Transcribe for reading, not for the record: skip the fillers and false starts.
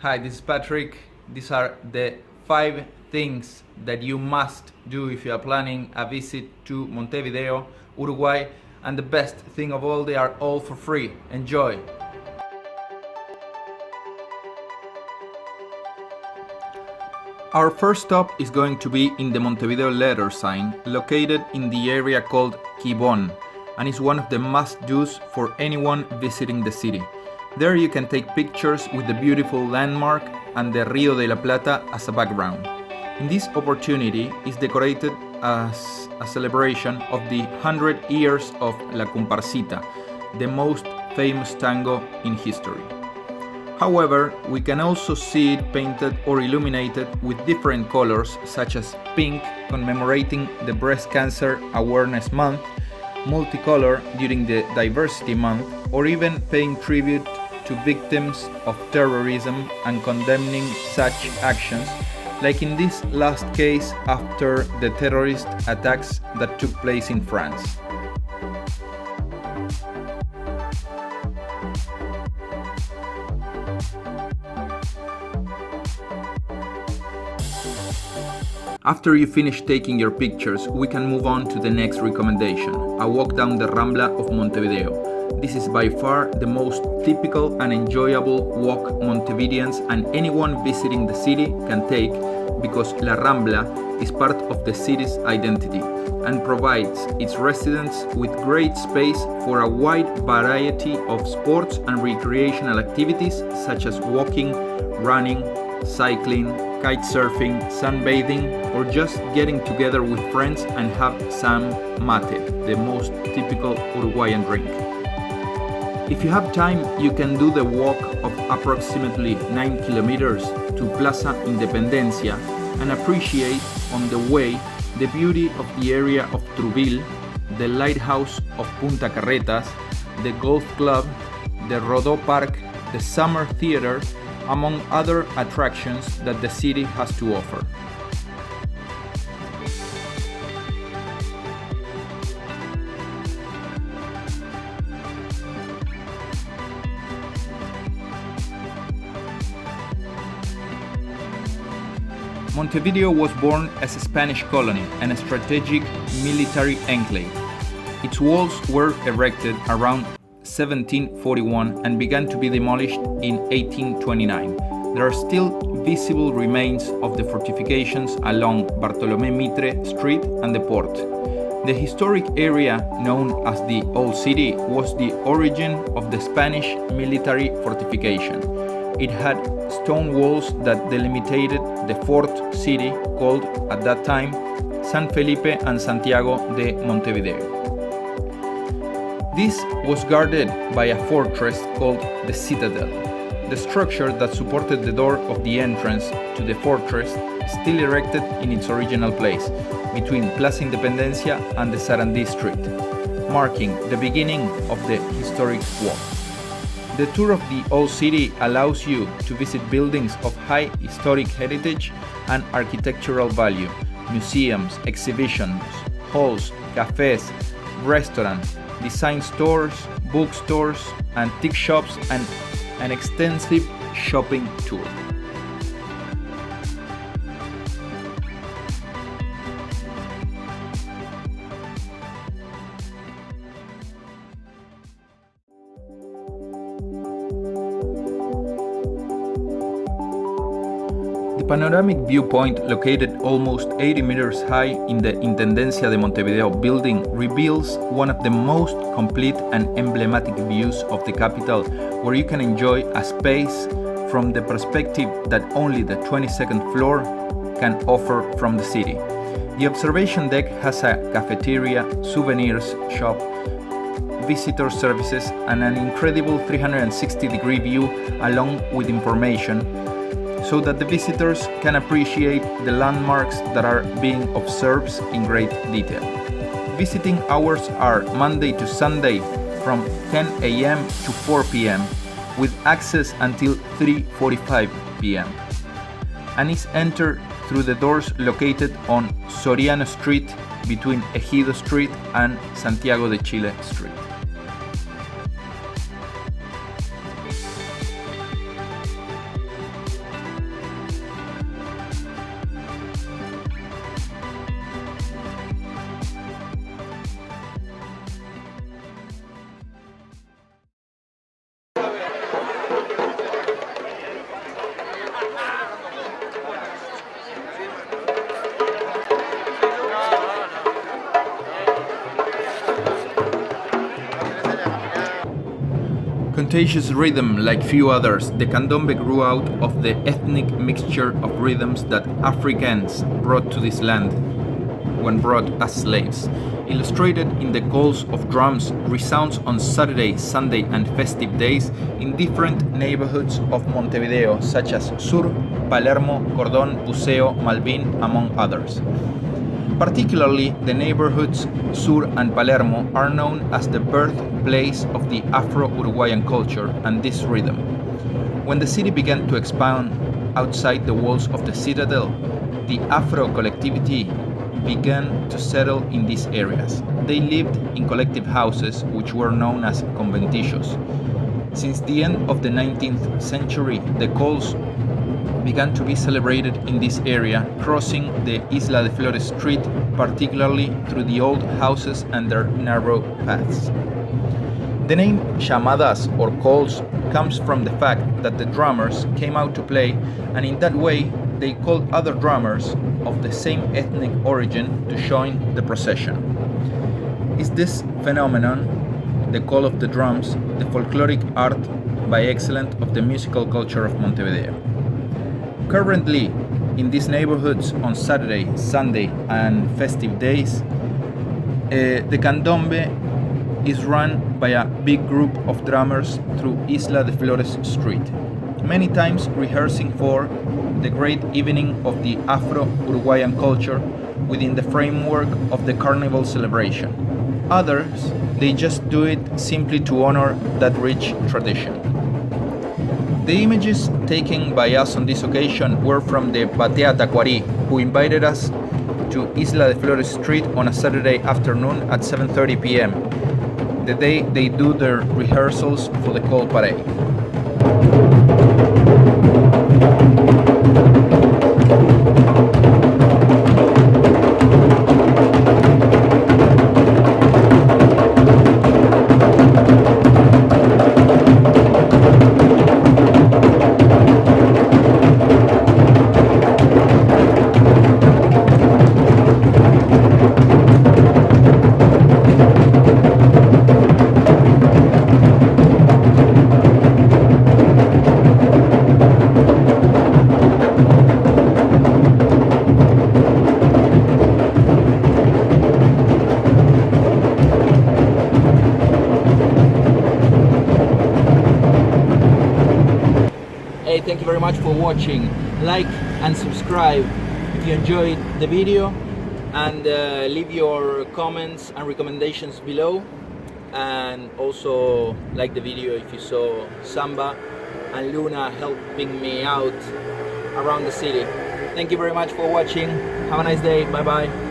Hi, this is Patrick. These are the 5 things that you must do if you are planning a visit to Montevideo, Uruguay, and the best thing of all, they are all for free. Enjoy! Our first stop is going to be in the Montevideo letter sign, located in the area called Quibón, and is one of the must-dos for anyone visiting the city. There you can take pictures with the beautiful landmark and the Rio de la Plata as a background. In this opportunity is decorated as a celebration of the 100 years of La Comparsita, the most famous tango in history. However, we can also see it painted or illuminated with different colors, such as pink, commemorating the Breast Cancer Awareness Month, multicolor during the Diversity Month, or even paying tribute to victims of terrorism and condemning such actions, like in this last case after the terrorist attacks that took place in France. After you finish taking your pictures, we can move on to the next recommendation, a walk down the Rambla of Montevideo. This is by far the most typical and enjoyable walk Montevideans and anyone visiting the city can take, because La Rambla is part of the city's identity and provides its residents with great space for a wide variety of sports and recreational activities such as walking, running, cycling, kite surfing, sunbathing, or just getting together with friends and have some mate, the most typical Uruguayan drink. If you have time, you can do the walk of approximately 9 kilometers to Plaza Intendencia and appreciate on the way the beauty of the area of Truville, the lighthouse of Punta Carretas, the golf club, the Rodó Park, the summer theater, among other attractions that the city has to offer. Montevideo was born as a Spanish colony and a strategic military enclave. Its walls were erected around 1741 and began to be demolished in 1829. There are still visible remains of the fortifications along Bartolomé Mitre Street and the port. The historic area known as the Old City was the origin of the Spanish military fortification. It had stone walls that delimitated the fourth city, called at that time San Felipe and Santiago de Montevideo. This was guarded by a fortress called the Citadel. The structure that supported the door of the entrance to the fortress is still erected in its original place, between Plaza Independencia and the Sarandí Street, marking the beginning of the historic walk. The tour of the Old City allows you to visit buildings of high historic heritage and architectural value, museums, exhibitions, halls, cafes, restaurants, design stores, bookstores, antique shops, and an extensive shopping tour. The Panoramic Viewpoint, located almost 80 meters high in the Intendencia de Montevideo Building, reveals one of the most complete and emblematic views of the capital, where you can enjoy a space from the perspective that only the 22nd floor can offer from the city. The observation deck has a cafeteria, souvenirs shop, visitor services, and an incredible 360-degree view along with information, so that the visitors can appreciate the landmarks that are being observed in great detail. Visiting hours are Monday to Sunday from 10 a.m. to 4 p.m. with access until 3:45 p.m. and is entered through the doors located on Soriano Street between Ejido Street and Santiago de Chile Street. contagious rhythm like few others, the Candombe grew out of the ethnic mixture of rhythms that Africans brought to this land when brought as slaves. Illustrated in the calls of drums resounds on Saturday, Sunday and festive days in different neighborhoods of Montevideo such as Sur, Palermo, Cordón, Buceo, Malvin, among others. Particularly, the neighborhoods Sur and Palermo are known as the birthplace of the Afro-Uruguayan culture and this rhythm. When the city began to expand outside the walls of the citadel, the Afro collectivity began to settle in these areas. They lived in collective houses which were known as conventillos. Since the end of the 19th century, the calls began to be celebrated in this area, crossing the Isla de Flores street, particularly through the old houses and their narrow paths. The name chamadas or calls comes from the fact that the drummers came out to play, and in that way they called other drummers of the same ethnic origin to join the procession. Is this phenomenon, the call of the drums, the folkloric art by excellence of the musical culture of Montevideo? Currently, in these neighborhoods on Saturday, Sunday and festive days, the Candombe is run by a big group of drummers through Isla de Flores street, many times rehearsing for the great evening of the Afro-Uruguayan culture within the framework of the carnival celebration. Others, they just do it simply to honor that rich tradition. The images taken by us on this occasion were from the Batea Tacuari, who invited us to Isla de Flores street on a Saturday afternoon at 7:30 p.m., the day they do their rehearsals for the call parade. Hey, thank you very much for watching. Like and subscribe if you enjoyed the video, and leave your comments and recommendations below, and also like the video if you saw Samba and Luna helping me out around the city. Thank you very much for watching. Have a nice day. Bye bye.